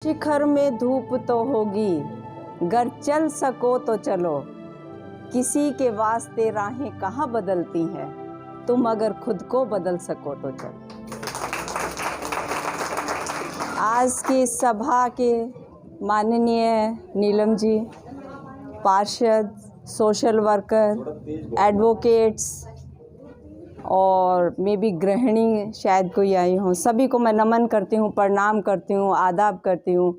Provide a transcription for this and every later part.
शिखर में धूप तो होगी, गर चल सको तो चलो, किसी के वास्ते राहें कहाँ बदलती हैं, तुम अगर खुद को बदल सको तो चलो। आज की सभा के माननीय नीलम जी, पार्षद, सोशल वर्कर, एडवोकेट्स और मे बी गृहिणी शायद कोई आई हो, सभी को मैं नमन करती हूँ, प्रणाम करती हूँ, आदाब करती हूँ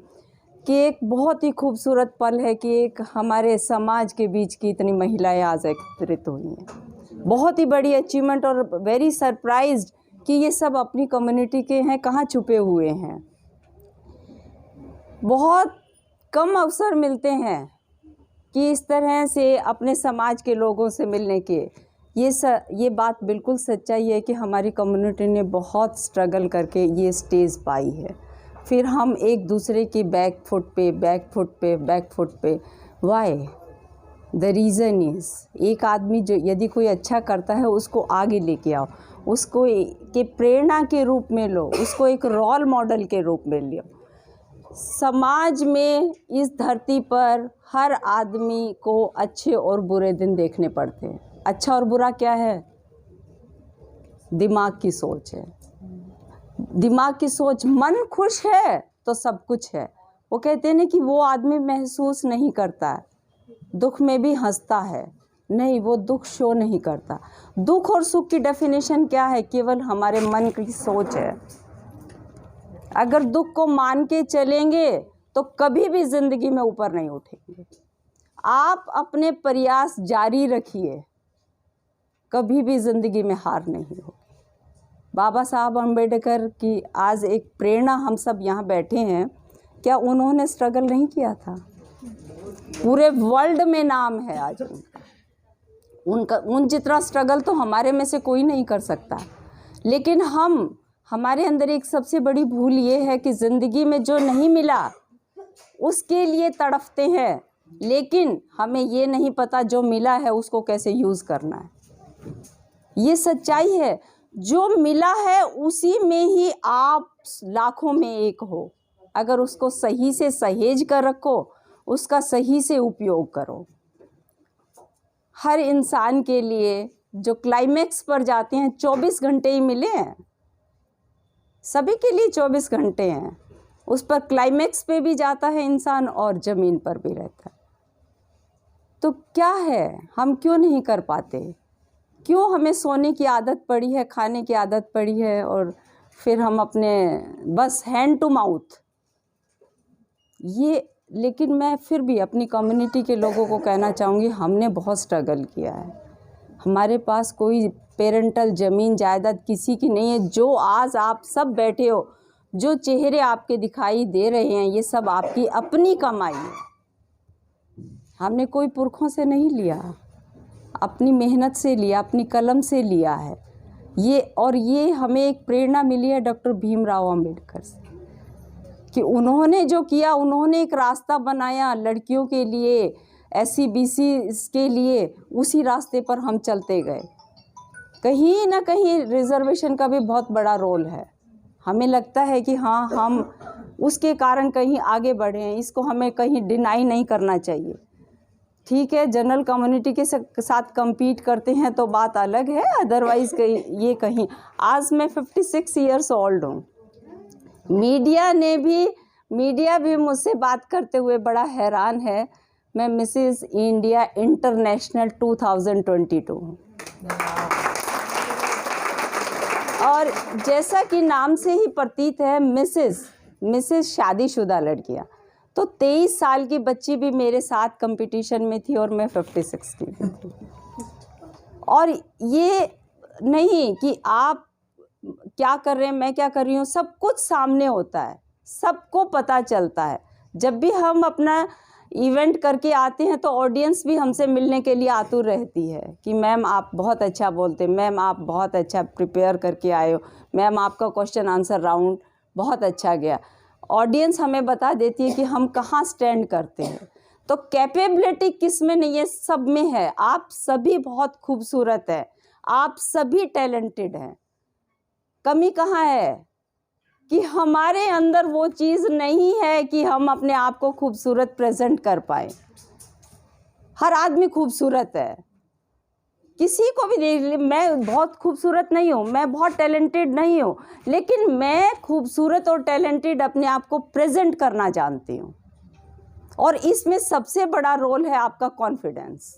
कि एक बहुत ही खूबसूरत पल है कि एक हमारे समाज के बीच की इतनी महिलाएं आज एकत्रित हुई हैं। बहुत ही बड़ी अचीवमेंट और वेरी सरप्राइज्ड कि ये सब अपनी कम्युनिटी के हैं, कहाँ छुपे हुए हैं। बहुत कम अवसर मिलते हैं कि इस तरह से अपने समाज के लोगों से मिलने के। ये बात बिल्कुल सच्चाई है कि हमारी कम्युनिटी ने बहुत स्ट्रगल करके ये स्टेज पाई है। फिर हम एक दूसरे के बैक फुट पे वाई द रीज़न इज़, एक आदमी जो यदि कोई अच्छा करता है उसको आगे लेके आओ, उसको के प्रेरणा के रूप में लो, उसको एक रोल मॉडल के रूप में लो। समाज में इस धरती पर हर आदमी को अच्छे और बुरे दिन देखने पड़ते हैं। अच्छा और बुरा क्या है? दिमाग की सोच है। दिमाग की सोच, मन खुश है तो सब कुछ है। वो कहते हैं ना कि वो आदमी महसूस नहीं करता है, दुख में भी हंसता है, नहीं, वो दुख शो नहीं करता। दुख और सुख की डेफिनेशन क्या है? केवल हमारे मन की सोच है। अगर दुख को मान के चलेंगे तो कभी भी ज़िंदगी में ऊपर नहीं उठेंगे। आप अपने प्रयास जारी रखिए, कभी भी ज़िंदगी में हार नहीं होगी। बाबा साहब अम्बेडकर की आज एक प्रेरणा, हम सब यहाँ बैठे हैं, क्या उन्होंने स्ट्रगल नहीं किया था? पूरे वर्ल्ड में नाम है आज उनका। उन जितना स्ट्रगल तो हमारे में से कोई नहीं कर सकता। लेकिन हमारे अंदर एक सबसे बड़ी भूल ये है कि ज़िंदगी में जो नहीं मिला उसके लिए तड़फते हैं, लेकिन हमें ये नहीं पता जो मिला है उसको कैसे यूज़ करना है। ये सच्चाई है, जो मिला है उसी में ही आप लाखों में एक हो। अगर उसको सही से सहेज कर रखो, उसका सही से उपयोग करो। हर इंसान के लिए जो क्लाइमेक्स पर जाते हैं 24 घंटे ही मिले हैं, सभी के लिए 24 घंटे हैं। उस पर क्लाइमेक्स पे भी जाता है इंसान और ज़मीन पर भी रहता है। तो क्या है, हम क्यों नहीं कर पाते? क्यों हमें सोने की आदत पड़ी है, खाने की आदत पड़ी है, और फिर हम अपने बस हैंड टू माउथ ये। लेकिन मैं फिर भी अपनी कम्युनिटी के लोगों को कहना चाहूँगी, हमने बहुत स्ट्रगल किया है। हमारे पास कोई पेरेंटल ज़मीन जायदाद किसी की नहीं है। जो आज आप सब बैठे हो, जो चेहरे आपके दिखाई दे रहे हैं, ये सब आपकी अपनी कमाई है। हमने कोई पुरखों से नहीं लिया, अपनी मेहनत से लिया, अपनी कलम से लिया है ये हमें एक प्रेरणा मिली है डॉक्टर भीमराव अंबेडकर से कि उन्होंने जो किया, उन्होंने एक रास्ता बनाया लड़कियों के लिए, SC BC के लिए। उसी रास्ते पर हम चलते गए। कहीं ना कहीं रिजर्वेशन का भी बहुत बड़ा रोल है। हमें लगता है कि हाँ, हम उसके कारण कहीं आगे बढ़े हैं, इसको हमें कहीं डिनाई नहीं करना चाहिए। ठीक है, जनरल कम्युनिटी के साथ compete करते हैं तो बात अलग है, अदरवाइज़ कहीं आज मैं 56 ईयर्स ओल्ड हूँ। मीडिया भी मुझसे बात करते हुए बड़ा हैरान है। मैं मिसेस इंडिया इंटरनेशनल 2022 हूँ। और जैसा कि नाम से ही प्रतीत है, मिसेस शादीशुदा लड़कियाँ। तो 23 साल की बच्ची भी मेरे साथ कंपटीशन में थी और मैं 56 की थी। और ये नहीं कि आप क्या कर रहे हैं, मैं क्या कर रही हूँ, सब कुछ सामने होता है, सबको पता चलता है। जब भी हम अपना इवेंट करके आते हैं तो ऑडियंस भी हमसे मिलने के लिए आतुर रहती है कि मैम आप बहुत अच्छा बोलते, मैम आप बहुत अच्छा प्रिपेयर करके आए हो, मैम आपका क्वेश्चन आंसर राउंड बहुत अच्छा गया। ऑडियंस हमें बता देती है कि हम कहाँ स्टैंड करते हैं। तो कैपेबिलिटी किस में नहीं है, सब में है। आप सभी बहुत खूबसूरत है, आप सभी टैलेंटेड हैं। कमी कहाँ है? कि हमारे अंदर वो चीज़ नहीं है कि हम अपने आप को खूबसूरत प्रेजेंट कर पाए। हर आदमी खूबसूरत है, किसी को भी देख ले, मैं बहुत खूबसूरत नहीं हूँ, मैं बहुत टैलेंटेड नहीं हूँ, लेकिन मैं खूबसूरत और टैलेंटेड अपने आप को प्रेजेंट करना जानती हूँ। और इसमें सबसे बड़ा रोल है आपका कॉन्फिडेंस।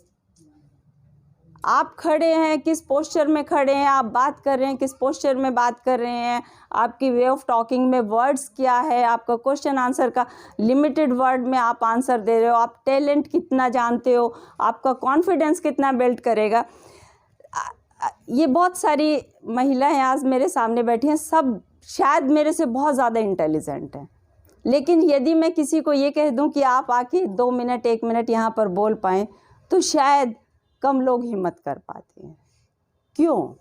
आप खड़े हैं, किस पोस्चर में खड़े हैं, आप बात कर रहे हैं, किस पोस्चर में बात कर रहे हैं, आपकी वे ऑफ टॉकिंग में वर्ड्स क्या है, आपका क्वेश्चन आंसर का लिमिटेड वर्ड में आप आंसर दे रहे हो, आप टैलेंट कितना जानते हो, आपका कॉन्फिडेंस कितना बिल्ड करेगा। ये बहुत सारी महिलाएं आज मेरे सामने बैठी हैं, सब शायद मेरे से बहुत ज़्यादा इंटेलिजेंट हैं, लेकिन यदि मैं किसी को ये कह दूं कि आप आके 2 मिनट 1 मिनट यहाँ पर बोल पाएँ, तो शायद कम लोग हिम्मत कर पाते हैं। क्यों?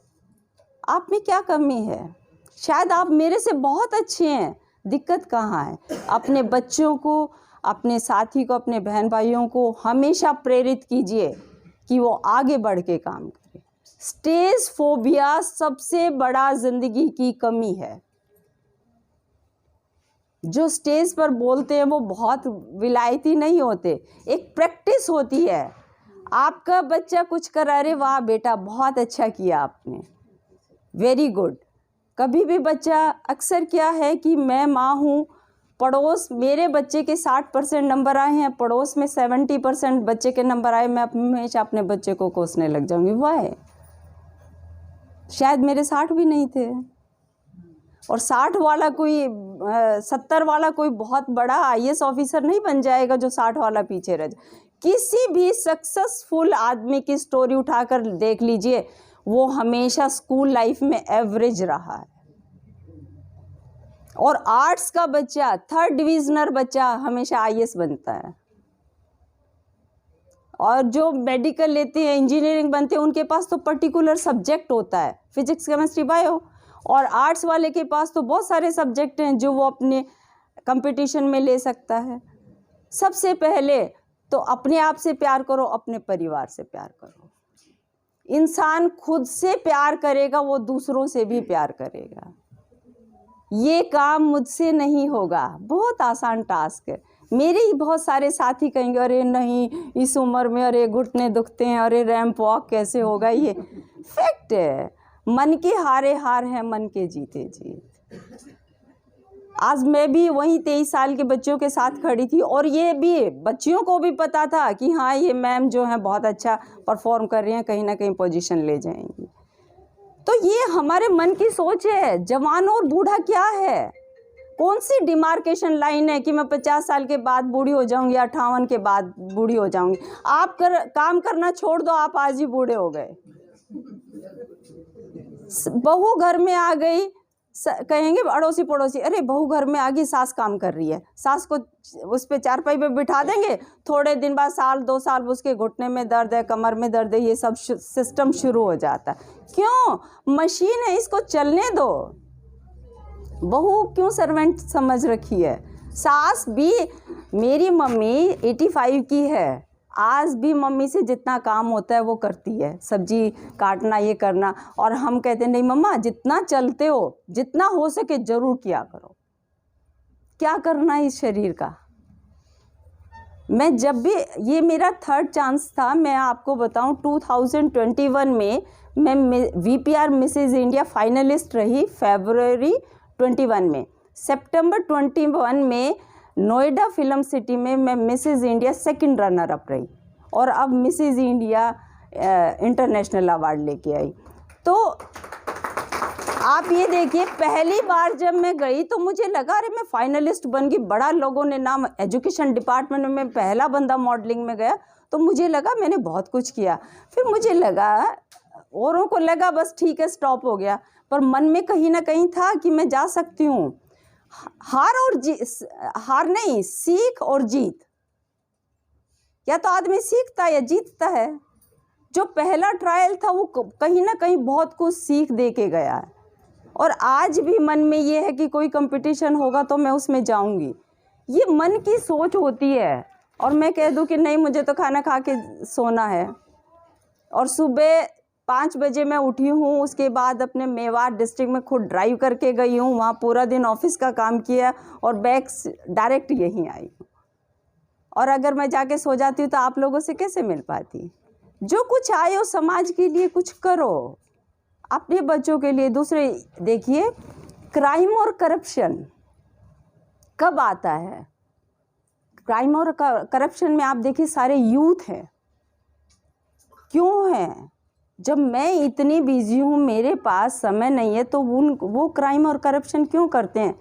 आप में क्या कमी है? शायद आप मेरे से बहुत अच्छे हैं, दिक्कत कहाँ है? अपने बच्चों को, अपने साथी को, अपने बहन भाइयों को हमेशा प्रेरित कीजिए कि वो आगे बढ़ के काम करें। स्टेज फोबिया सबसे बड़ा जिंदगी की कमी है। जो स्टेज पर बोलते हैं वो बहुत विलायती नहीं होते, एक प्रैक्टिस होती है। आपका बच्चा कुछ करा, अरे वाह बेटा बहुत अच्छा किया आपने, वेरी गुड। कभी भी बच्चा, अक्सर क्या है कि मैं माँ हूँ, पड़ोस मेरे बच्चे के 60% नंबर आए हैं, पड़ोस में 70% बच्चे के नंबर आए, मैं हमेशा अपने बच्चे को कोसने लग जाऊँगी, वाह शायद मेरे 60 भी नहीं थे। और 60 वाला कोई 70 वाला कोई बहुत बड़ा IAS ऑफिसर नहीं बन जाएगा जो 60 वाला पीछे रह जाए। किसी भी सक्सेसफुल आदमी की स्टोरी उठाकर देख लीजिए, वो हमेशा स्कूल लाइफ में एवरेज रहा है। और आर्ट्स का बच्चा, 3rd डिविजनर बच्चा हमेशा IAS बनता है। और जो मेडिकल लेते हैं, इंजीनियरिंग बनते हैं, उनके पास तो पर्टिकुलर सब्जेक्ट होता है, फिजिक्स केमिस्ट्री बायो। और आर्ट्स वाले के पास तो बहुत सारे सब्जेक्ट हैं जो वो अपने कंपटीशन में ले सकता है। सबसे पहले तो अपने आप से प्यार करो, अपने परिवार से प्यार करो। इंसान खुद से प्यार करेगा, वो दूसरों से भी प्यार करेगा। ये काम मुझसे नहीं होगा, बहुत आसान टास्क है। मेरे ही बहुत सारे साथी कहेंगे, अरे नहीं इस उम्र में, अरे घुटने दुखते हैं, अरे रैंप वॉक कैसे होगा। ये फैक्ट है, मन के हारे हार है, मन के जीते जीत। आज मैं भी वहीं 23 साल के बच्चों के साथ खड़ी थी, और ये भी बच्चियों को भी पता था कि हाँ ये मैम जो है बहुत अच्छा परफॉर्म कर रही हैं, कहीं ना कहीं पोजीशन ले जाएंगी। तो ये हमारे मन की सोच है। जवान और बूढ़ा क्या है, कौन सी डिमार्केशन लाइन है कि मैं 50 साल के बाद बूढ़ी हो जाऊंगी, 58 के बाद बूढ़ी हो जाऊंगी। आप काम करना छोड़ दो, आप आज ही बूढ़े हो गए। बहू घर में आ गई, कहेंगे अड़ोसी पड़ोसी, अरे बहू घर में आ गई, सास काम कर रही है, सास को उस पे चारपाई पे बिठा देंगे। थोड़े दिन बाद, 1-2 साल, उसके घुटने में दर्द है, कमर में दर्द है, ये सब सिस्टम शुरू हो जाता है। क्यों? मशीन है, इसको चलने दो। बहू क्यों सर्वेंट समझ रखी है? सास भी, मेरी मम्मी 85 की है, आज भी मम्मी से जितना काम होता है वो करती है, सब्जी काटना, ये करना। और हम कहते हैं नहीं मम्मा, जितना चलते हो, जितना हो सके जरूर किया करो। क्या करना है इस शरीर का? मैं जब भी, ये मेरा 3rd चांस था, मैं आपको बताऊं 2021 में मैं VPR मिसेज इंडिया फाइनलिस्ट रही, फरवरी 21 में। सितंबर 21 में नोएडा फिल्म सिटी में मैं Mrs India 2nd runner up रही, और अब मिसेज इंडिया इंटरनेशनल अवार्ड लेके आई। तो आप ये देखिए, पहली बार जब मैं गई तो मुझे लगा अरे मैं फाइनलिस्ट बन गई, बड़ा लोगों ने नाम, एजुकेशन डिपार्टमेंट में मैं पहला बंदा मॉडलिंग में गया, तो मुझे लगा मैंने बहुत कुछ किया। फिर मुझे लगा, औरों को लगा बस ठीक है स्टॉप हो गया, पर मन में कहीं ना कहीं था कि मैं जा सकती हूँ। हार नहीं, सीख और जीत। या तो आदमी सीखता है या जीतता है। जो पहला ट्रायल था वो कहीं ना कहीं बहुत कुछ सीख दे के गया है, और आज भी मन में ये है कि कोई कंपटीशन होगा तो मैं उसमें जाऊंगी। ये मन की सोच होती है। और मैं कह दूं कि नहीं मुझे तो खाना खा के सोना है, और सुबह 5 बजे मैं उठी हूँ, उसके बाद अपने मेवाड़ डिस्ट्रिक्ट में खुद ड्राइव करके गई हूँ, वहाँ पूरा दिन ऑफिस का काम किया और बैक डायरेक्ट यहीं आई हूँ। और अगर मैं जाके सो जाती हूँ तो आप लोगों से कैसे मिल पाती? जो कुछ आए हो समाज के लिए कुछ करो, अपने बच्चों के लिए। दूसरे देखिए, क्राइम और करप्शन कब आता है? क्राइम और करप्शन में आप देखिए सारे यूथ हैं। क्यों है? जब मैं इतनी बिजी हूँ, मेरे पास समय नहीं है, तो वो क्राइम और करप्शन क्यों करते हैं?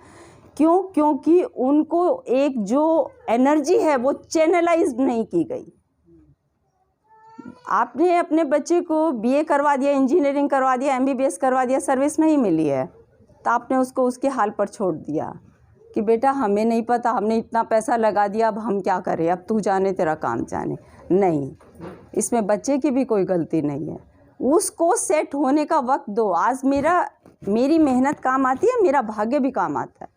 क्यों? क्योंकि उनको एक जो एनर्जी है वो चैनलाइज नहीं की गई। आपने अपने बच्चे को बीए करवा दिया, इंजीनियरिंग करवा दिया, एमबीबीएस करवा दिया, सर्विस नहीं मिली है, तो आपने उसको उसके हाल पर छोड़ दिया कि बेटा हमें नहीं पता, हमने इतना पैसा लगा दिया, अब हम क्या करें, अब तू जाने तेरा काम जाने। नहीं, इसमें बच्चे की भी कोई गलती नहीं है। उसको सेट होने का वक्त दो। आज मेरी मेहनत काम आती है, मेरा भाग्य भी काम आता है,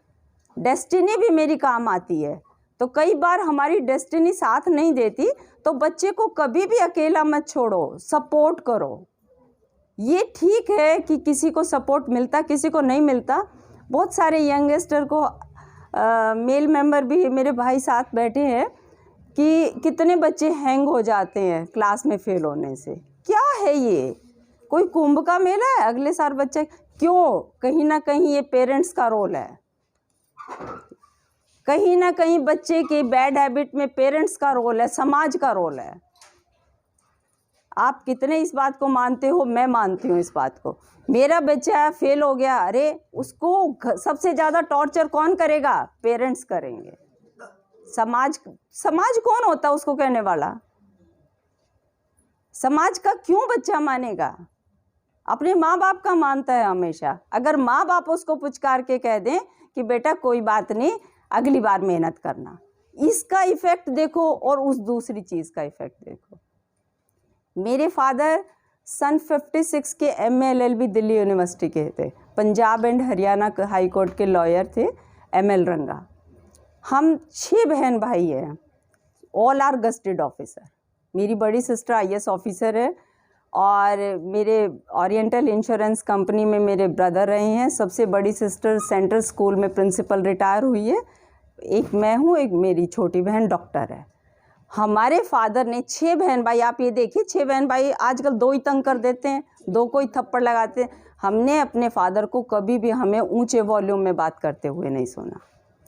डेस्टिनी भी मेरी काम आती है। तो कई बार हमारी डेस्टिनी साथ नहीं देती, तो बच्चे को कभी भी अकेला मत छोड़ो, सपोर्ट करो। ये ठीक है कि किसी को सपोर्ट मिलता, किसी को नहीं मिलता। बहुत सारे यंगस्टर को मेल मेंबर भी मेरे भाई साथ बैठे हैं कि कितने बच्चे हैंग हो जाते हैं क्लास में फेल होने से। क्या है ये? कोई कुंभ का मेला है? अगले साल बच्चे क्यों? कहीं ना कहीं ये पेरेंट्स का रोल है, कहीं ना कहीं बच्चे के बैड हैबिट में पेरेंट्स का रोल है, समाज का रोल है। आप कितने इस बात को मानते हो? मैं मानती हूँ इस बात को। मेरा बच्चा फेल हो गया, अरे उसको सबसे ज़्यादा टॉर्चर कौन करेगा? पेरेंट्स करेंगे। समाज कौन होता है उसको कहने वाला? समाज का क्यों बच्चा मानेगा? अपने माँ बाप का मानता है हमेशा। अगर माँ बाप उसको पुचकार के कह दें कि बेटा कोई बात नहीं, अगली बार मेहनत करना, इसका इफेक्ट देखो और उस दूसरी चीज़ का इफेक्ट देखो। मेरे फादर सन 56 के MA LLB दिल्ली यूनिवर्सिटी के थे, Punjab and Haryana high court के लॉयर थे, ML रंगा। हम 6 बहन भाई हैं, ऑल आर गस्टेड ऑफिसर। मेरी बड़ी सिस्टर IAS ऑफिसर है और मेरे ओरिएंटल इंश्योरेंस कंपनी में मेरे ब्रदर रहे हैं। सबसे बड़ी सिस्टर सेंट्रल स्कूल में प्रिंसिपल रिटायर हुई है। एक मैं हूँ, एक मेरी छोटी बहन डॉक्टर है। हमारे फादर ने 6 बहन भाई, आप ये देखिए 6 बहन भाई, आजकल 2 ही तंग कर देते हैं, 2 को ही थप्पड़ लगाते हैं। हमने अपने फादर को कभी भी हमें ऊंचे वॉल्यूम में बात करते हुए नहीं सुना।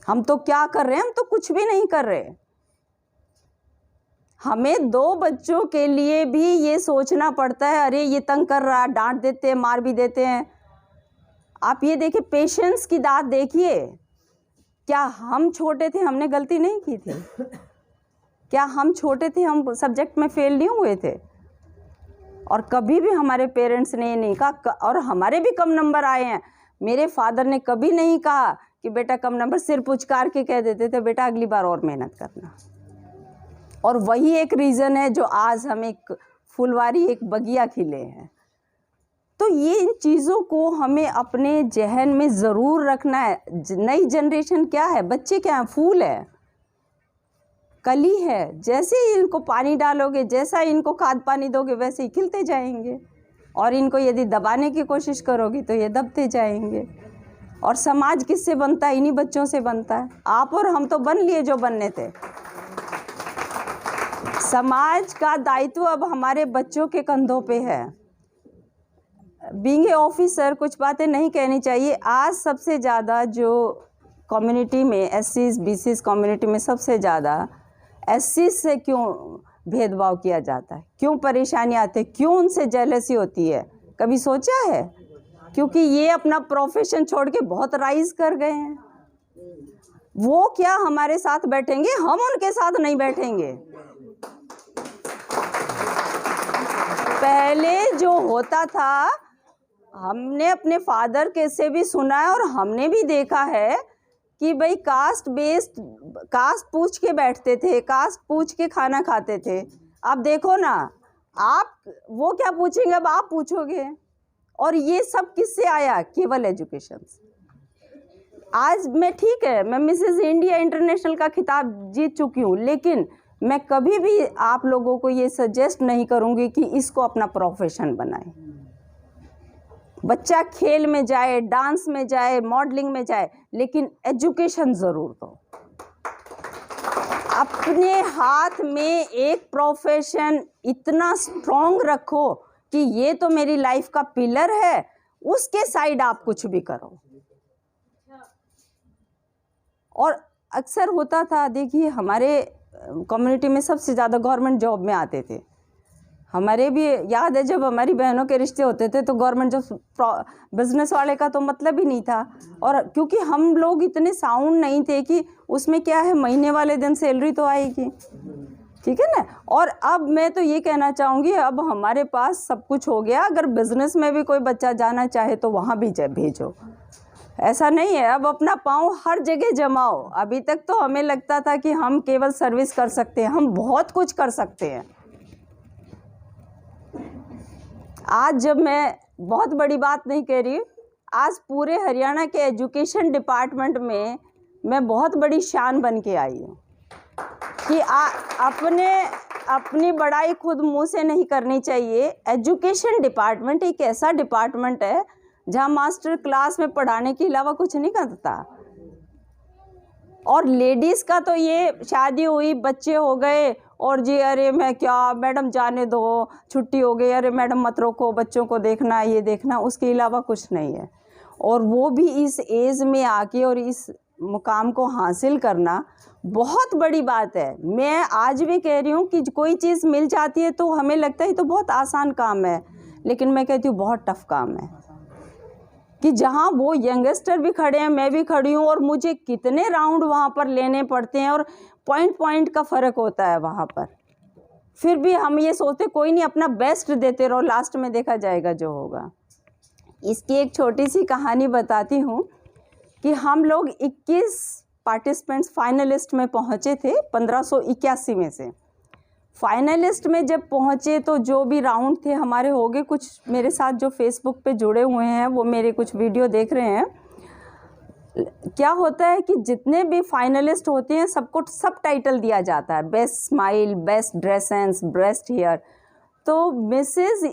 हम तो क्या कर रहे हैं? हम तो कुछ भी नहीं कर रहे। हमें 2 बच्चों के लिए भी ये सोचना पड़ता है, अरे ये तंग कर रहा है, डांट देते हैं, मार भी देते हैं। आप ये देखिए, पेशेंस की दात देखिए। क्या हम छोटे थे, हमने गलती नहीं की थी? क्या हम छोटे थे, हम सब्जेक्ट में फेल नहीं हुए थे? और कभी भी हमारे पेरेंट्स ने ये नहीं कहा, और हमारे भी कम नंबर आए हैं। मेरे फादर ने कभी नहीं कहा कि बेटा कम नंबर, सिर पुचकार के कह देते थे बेटा अगली बार और मेहनत करना। और वही एक रीज़न है जो आज हम एक फुलवारी, एक बगिया खिले हैं। तो ये इन चीज़ों को हमें अपने जहन में ज़रूर रखना है। नई जनरेशन क्या है? बच्चे क्या हैं? फूल है, कली है। जैसे ही इनको पानी डालोगे, जैसा इनको खाद पानी दोगे, वैसे ही खिलते जाएंगे। और इनको यदि दबाने की कोशिश करोगी तो ये दबते जाएंगे। और समाज किससे बनता है? इन्हीं बच्चों से बनता है। आप और हम तो बन लिए जो बनने थे। समाज का दायित्व अब हमारे बच्चों के कंधों पे है। बीइंग ए ऑफिसर कुछ बातें नहीं कहनी चाहिए। आज सबसे ज़्यादा जो कम्युनिटी में SCs BCs कम्युनिटी में सबसे ज़्यादा SCs से क्यों भेदभाव किया जाता है? क्यों परेशानी आती है? क्यों उनसे जेलसी होती है? कभी सोचा है? क्योंकि ये अपना प्रोफेशन छोड़ के बहुत राइज कर गए हैं। वो क्या हमारे साथ बैठेंगे? हम उनके साथ नहीं बैठेंगे। पहले जो होता था, हमने अपने फादर के से भी सुना है और हमने भी देखा है कि भाई कास्ट बेस्ड, कास्ट पूछ के बैठते थे, कास्ट पूछ के खाना खाते थे। अब देखो ना, आप वो क्या पूछेंगे, अब आप पूछोगे। और ये सब किससे आया? केवल एजुकेशन से। आज मैं ठीक है, मैं मिसेस इंडिया इंटरनेशनल का खिताब जीत चुकी हूँ, लेकिन मैं कभी भी आप लोगों को ये सजेस्ट नहीं करूँगी कि इसको अपना प्रोफेशन बनाएं। बच्चा खेल में जाए, डांस में जाए, मॉडलिंग में जाए, लेकिन एजुकेशन ज़रूर दो। अपने हाथ में एक प्रोफेशन इतना स्ट्रॉन्ग रखो कि ये तो मेरी लाइफ का पिलर है, उसके साइड आप कुछ भी करो। और अक्सर होता था, देखिए हमारे कम्युनिटी में सबसे ज़्यादा गवर्नमेंट जॉब में आते थे। हमारे भी याद है जब हमारी बहनों के रिश्ते होते थे तो गवर्नमेंट जॉब, बिजनेस वाले का तो मतलब ही नहीं था। और क्योंकि हम लोग इतने साउंड नहीं थे कि उसमें क्या है, महीने वाले दिन सैलरी तो आएगी, ठीक है ना। और अब मैं तो ये कहना चाहूँगी, अब हमारे पास सब कुछ हो गया। अगर बिजनेस में भी कोई बच्चा जाना चाहे तो वहाँ भी भेजो, ऐसा नहीं है। अब अपना पाँव हर जगह जमाओ। अभी तक तो हमें लगता था कि हम केवल सर्विस कर सकते हैं, हम बहुत कुछ कर सकते हैं। आज जब मैं बहुत बड़ी बात नहीं कह रही, आज पूरे हरियाणा के एजुकेशन डिपार्टमेंट में मैं बहुत बड़ी शान बन के आई हूँ कि अपनी बड़ाई खुद मुंह से नहीं करनी चाहिए। एजुकेशन डिपार्टमेंट एक ऐसा डिपार्टमेंट है जहाँ मास्टर क्लास में पढ़ाने के अलावा कुछ नहीं करता। और लेडीज़ का तो ये शादी हुई, बच्चे हो गए और जी अरे मैं क्या मैडम जाने दो, छुट्टी हो गई, अरे मैडम मत रोको, बच्चों को देखना, ये देखना, उसके अलावा कुछ नहीं है। और वो भी इस एज में आके और इस मुकाम को हासिल करना बहुत बड़ी बात है। मैं आज भी कह रही हूँ कि कोई चीज़ मिल जाती है तो हमें लगता है तो बहुत आसान काम है, लेकिन मैं कहती हूँ बहुत टफ काम है। कि जहाँ वो यंगस्टर भी खड़े हैं, मैं भी खड़ी हूँ, और मुझे कितने राउंड वहाँ पर लेने पड़ते हैं और पॉइंट का फ़र्क होता है वहाँ पर। फिर भी हम ये सोचते कोई नहीं, अपना बेस्ट देते रहो, लास्ट में देखा जाएगा जो होगा। इसकी एक छोटी सी कहानी बताती हूँ कि हम लोग 21 पार्टिसिपेंट्स फाइनलिस्ट में पहुँचे थे 1581 में से। फाइनलिस्ट में जब पहुँचे तो जो भी राउंड थे हमारे हो गए। कुछ मेरे साथ जो फेसबुक पे जुड़े हुए हैं वो मेरे कुछ वीडियो देख रहे हैं। क्या होता है कि जितने भी फाइनलिस्ट होते हैं सबको सब टाइटल दिया जाता है, best smile, best dress sense, best hair. तो मिसेस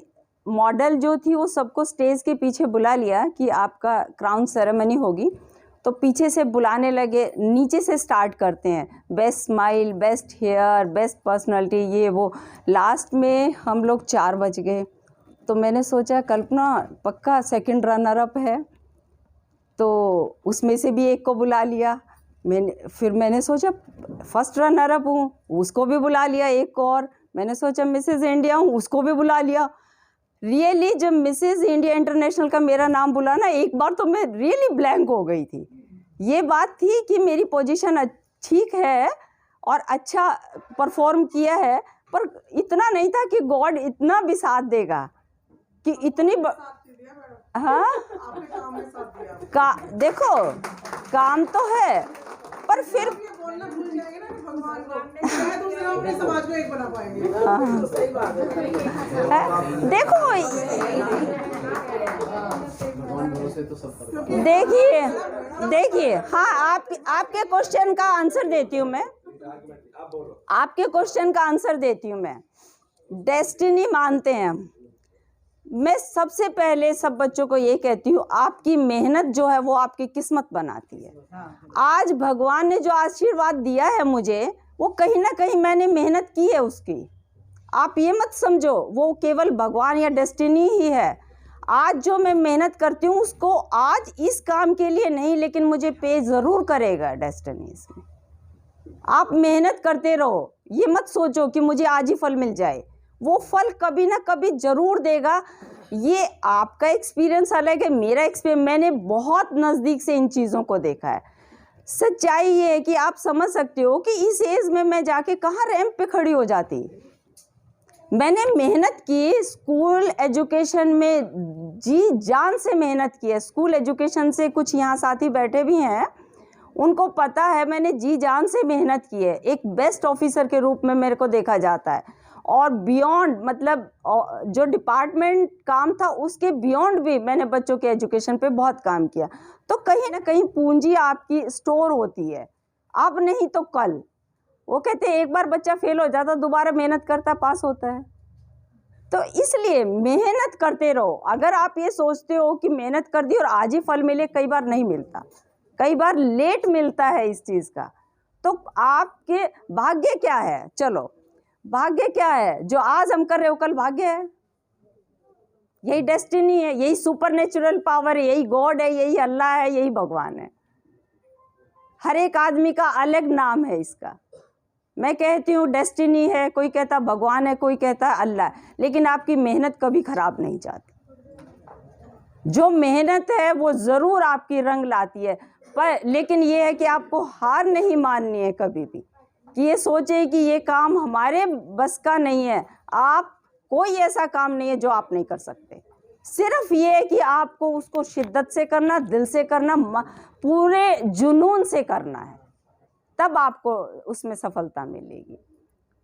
मॉडल जो थी वो सबको स्टेज के पीछे बुला लिया कि आपका क्राउन सेरेमनी होगी। तो पीछे से बुलाने लगे, नीचे से स्टार्ट करते हैं, best smile, best hair, best personality, ये वो। लास्ट में हम लोग 4 बज गए। तो मैंने सोचा कल्पना पक्का सेकंड रनर अप है, तो उसमें से भी एक को बुला लिया। फिर मैंने सोचा फर्स्ट रनर अप हूँ, उसको भी बुला लिया एक को। और मैंने सोचा मिसेस इंडिया हूँ, उसको भी बुला लिया। रियली जब मिसेस इंडिया इंटरनेशनल का मेरा नाम बुला ना, एक बार तो मैं रियली ब्लैंक हो गई थी। ये बात थी कि मेरी पोजीशन ठीक है और अच्छा परफॉर्म किया है, पर इतना नहीं था कि गॉड इतना भी साथ देगा कि इतनी हाँ देखो काम तो है, पर फिर देखो देखिए हाँ, आपके क्वेश्चन का आंसर देती हूँ मैं। आपके क्वेश्चन का आंसर देती हूँ मैं। डेस्टिनी मानते हैं हम। मैं सबसे पहले सब बच्चों को ये कहती हूँ, आपकी मेहनत जो है वो आपकी किस्मत बनाती है। आज भगवान ने जो आशीर्वाद दिया है मुझे, वो कहीं ना कहीं मैंने मेहनत की है उसकी। आप ये मत समझो वो केवल भगवान या डेस्टिनी ही है। आज जो मैं मेहनत करती हूँ उसको आज इस काम के लिए नहीं, लेकिन मुझे पे ज़रूर करेगा डेस्टिनी इसमें। आप मेहनत करते रहो, ये मत सोचो कि मुझे आज ही फल मिल जाए, वो फल कभी ना कभी ज़रूर देगा। ये आपका एक्सपीरियंस अलग है, मेरा एक्सपीरियंस, मैंने बहुत नज़दीक से इन चीज़ों को देखा है। सच्चाई ये है कि आप समझ सकते हो कि इस एज में मैं जाके कहाँ रैंप पे खड़ी हो जाती। मैंने मेहनत की, स्कूल एजुकेशन में जी जान से मेहनत की है। स्कूल एजुकेशन से कुछ यहाँ साथी बैठे भी हैं, उनको पता है मैंने जी जान से मेहनत की है। एक बेस्ट ऑफिसर के रूप में मेरे को देखा जाता है, और बियॉन्ड मतलब जो डिपार्टमेंट काम था उसके बियॉन्ड भी मैंने बच्चों के एजुकेशन पे बहुत काम किया। तो कहीं ना कहीं पूंजी आपकी स्टोर होती है, अब नहीं तो कल। वो कहते हैं एक बार बच्चा फेल हो जाता दोबारा मेहनत करता पास होता है। तो इसलिए मेहनत करते रहो। अगर आप ये सोचते हो कि मेहनत कर दी और आज ही फल मिले, कई बार नहीं मिलता, कई बार लेट मिलता है इस चीज़ का। तो आपके भाग्य क्या है? चलो, भाग्य क्या है? जो आज हम कर रहे हो कल भाग्य है। यही डेस्टिनी है, यही सुपरनेचुरल पावर है, यही गॉड है, यही अल्लाह है, यही भगवान है। हर एक आदमी का अलग नाम है इसका। मैं कहती हूँ डेस्टिनी है, कोई कहता भगवान है, कोई कहता अल्लाह है, लेकिन आपकी मेहनत कभी खराब नहीं जाती। जो मेहनत है वो ज़रूर आपकी रंग लाती है। पर लेकिन ये है कि आपको हार नहीं माननी है कभी भी, कि ये सोचे कि ये काम हमारे बस का नहीं है। आप कोई ऐसा काम नहीं है जो आप नहीं कर सकते। सिर्फ ये है कि आपको उसको शिद्दत से करना, दिल से करना, पूरे जुनून से करना है, तब आपको उसमें सफलता मिलेगी।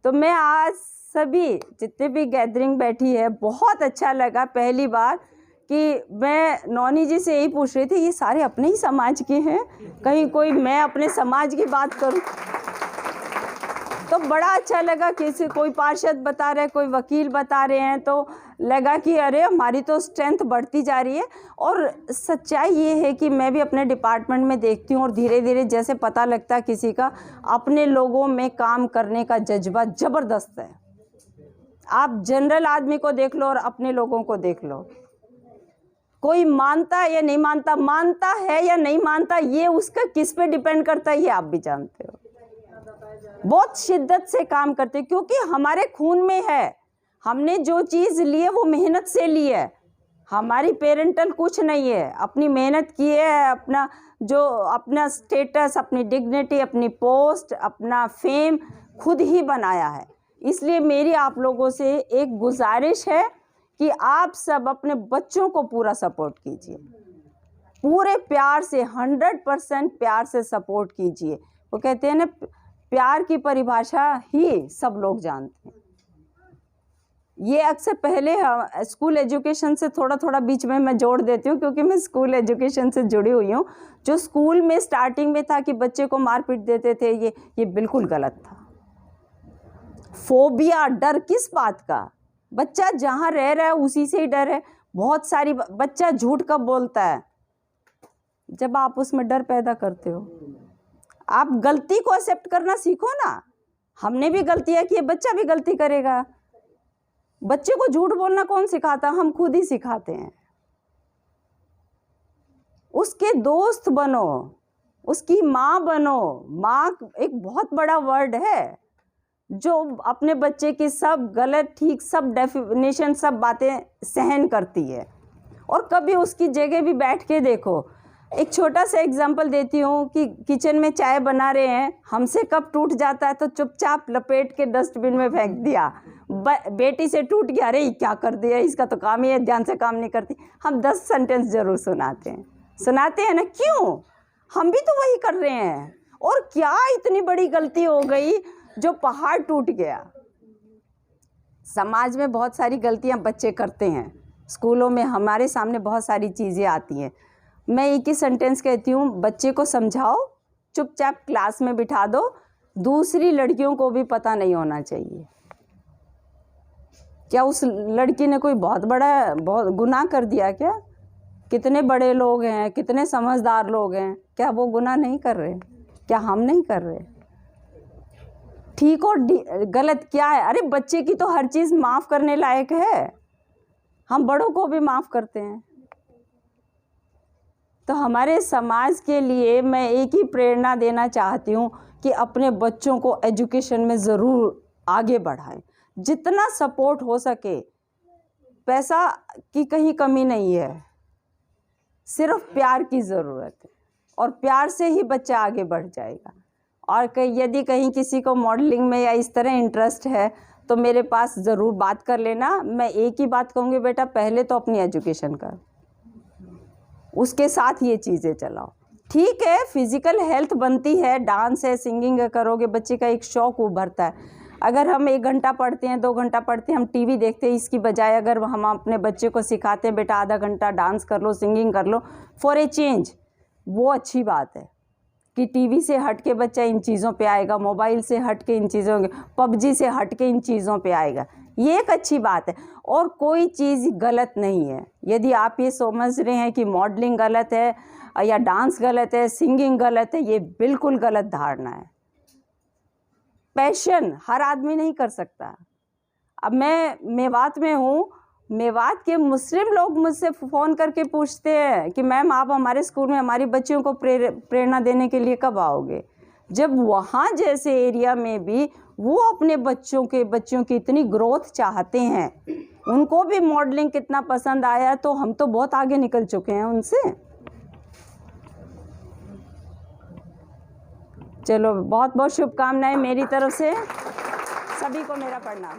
तो मैं आज सभी जितने भी गैदरिंग बैठी है, बहुत अच्छा लगा पहली बार कि मैं नौनी जी से यही पूछ रही थी, ये सारे अपने ही समाज के हैं, कहीं कोई मैं अपने समाज की बात करूं। तो बड़ा अच्छा लगा, किसी कोई पार्षद बता रहे, कोई वकील बता रहे हैं, तो लगा कि अरे हमारी तो स्ट्रेंथ बढ़ती जा रही है। और सच्चाई ये है कि मैं भी अपने डिपार्टमेंट में देखती हूँ और धीरे धीरे जैसे पता लगता है किसी का अपने लोगों में काम करने का जज्बा ज़बरदस्त है। आप जनरल आदमी को देख लो और अपने लोगों को देख लो, कोई मानता है या नहीं मानता, मानता है या नहीं मानता, ये उसका किस पे डिपेंड करता है, ये आप भी जानते हो। बहुत शिद्दत से काम करते क्योंकि हमारे खून में है। हमने जो चीज़ ली है वो मेहनत से ली है, हमारी पेरेंटल कुछ नहीं है, अपनी मेहनत की है। अपना स्टेटस, अपनी डिग्निटी, अपनी पोस्ट, अपना फेम खुद ही बनाया है। इसलिए मेरी आप लोगों से एक गुजारिश है कि आप सब अपने बच्चों को पूरा सपोर्ट कीजिए, पूरे प्यार से, 100% प्यार से सपोर्ट कीजिए। वो कहते हैं ना, प्यार की परिभाषा ही सब लोग जानते हैं। ये अक्सर पहले स्कूल एजुकेशन से थोड़ा थोड़ा बीच में मैं जोड़ देती हूँ, क्योंकि मैं स्कूल एजुकेशन से जुड़ी हुई हूँ। जो स्कूल में स्टार्टिंग में था कि बच्चे को मार पीट देते थे, ये बिल्कुल गलत था। फोबिया, डर किस बात का? बच्चा जहाँ रह रहा है उसी से ही डर है। बहुत सारी बच्चा झूठ कब बोलता है? जब आप उसमें डर पैदा करते हो। आप गलती को एक्सेप्ट करना सीखो ना। हमने भी गलतियाँ की है, बच्चा भी गलती करेगा। बच्चे को झूठ बोलना कौन सिखाता? हम खुद ही सिखाते हैं। उसके दोस्त बनो, उसकी माँ बनो। माँ एक बहुत बड़ा वर्ड है जो अपने बच्चे की सब गलत ठीक सब डेफिनेशन, सब बातें सहन करती है। और कभी उसकी जगह भी बैठ के देखो। एक छोटा सा एग्जांपल देती हूँ कि किचन में चाय बना रहे हैं, हमसे कप टूट जाता है तो चुपचाप लपेट के डस्टबिन में फेंक दिया। बेटी से टूट गया, अरे क्या कर दिया, इसका तो काम ही है, ध्यान से काम नहीं करती। हम 10 सेंटेंस जरूर सुनाते हैं ना। क्यों? हम भी तो वही कर रहे हैं। और क्या इतनी बड़ी गलती हो गई जो पहाड़ टूट गया? समाज में बहुत सारी गलतियां बच्चे करते हैं, स्कूलों में हमारे सामने बहुत सारी चीज़ें आती हैं। मैं एक ही सेंटेंस कहती हूँ, बच्चे को समझाओ, चुपचाप क्लास में बिठा दो, दूसरी लड़कियों को भी पता नहीं होना चाहिए। क्या उस लड़की ने कोई बहुत गुनाह कर दिया क्या? कितने बड़े लोग हैं, कितने समझदार लोग हैं, क्या वो गुनाह नहीं कर रहे? क्या हम नहीं कर रहे? ठीक और गलत क्या है? अरे बच्चे की तो हर चीज़ माफ़ करने लायक है, हम बड़ों को भी माफ़ करते हैं। तो हमारे समाज के लिए मैं एक ही प्रेरणा देना चाहती हूँ कि अपने बच्चों को एजुकेशन में ज़रूर आगे बढ़ाएं, जितना सपोर्ट हो सके। पैसा की कहीं कमी नहीं है, सिर्फ प्यार की ज़रूरत है, और प्यार से ही बच्चा आगे बढ़ जाएगा। और यदि कहीं किसी को मॉडलिंग में या इस तरह इंटरेस्ट है तो मेरे पास ज़रूर बात कर लेना। मैं एक ही बात कहूँगी, बेटा पहले तो अपनी एजुकेशन कर, उसके साथ ये चीज़ें चलाओ। ठीक है, फिज़िकल हेल्थ बनती है, डांस है, सिंगिंग है, करोगे, बच्चे का एक शौक़ उभरता है। अगर हम 1 घंटा पढ़ते हैं, 2 घंटा पढ़ते हैं, हम टीवी देखते हैं, इसकी बजाय अगर हम अपने बच्चे को सिखाते हैं, बेटा आधा घंटा डांस कर लो, सिंगिंग कर लो फॉर ए चेंज, वो अच्छी बात है कि टीवी से हट के बच्चा इन चीज़ों पे आएगा, मोबाइल से हट के इन चीज़ों, पबजी से हट के इन चीज़ों पे आएगा। ये एक अच्छी बात है। और कोई चीज़ गलत नहीं है। यदि आप ये समझ रहे हैं कि मॉडलिंग गलत है या डांस गलत है, सिंगिंग गलत है, ये बिल्कुल गलत धारणा है। पैशन हर आदमी नहीं कर सकता। अब मैं मेवात में हूँ, मेवात के मुस्लिम लोग मुझसे फ़ोन करके पूछते हैं कि मैम आप हमारे स्कूल में हमारी बच्चियों को प्रेरणा देने के लिए कब आओगे। जब वहाँ जैसे एरिया में भी वो अपने बच्चों की इतनी ग्रोथ चाहते हैं, उनको भी मॉडलिंग कितना पसंद आया, तो हम तो बहुत आगे निकल चुके हैं उनसे। चलो, बहुत बहुत शुभकामनाएं मेरी तरफ से, सभी को मेरा प्रणाम।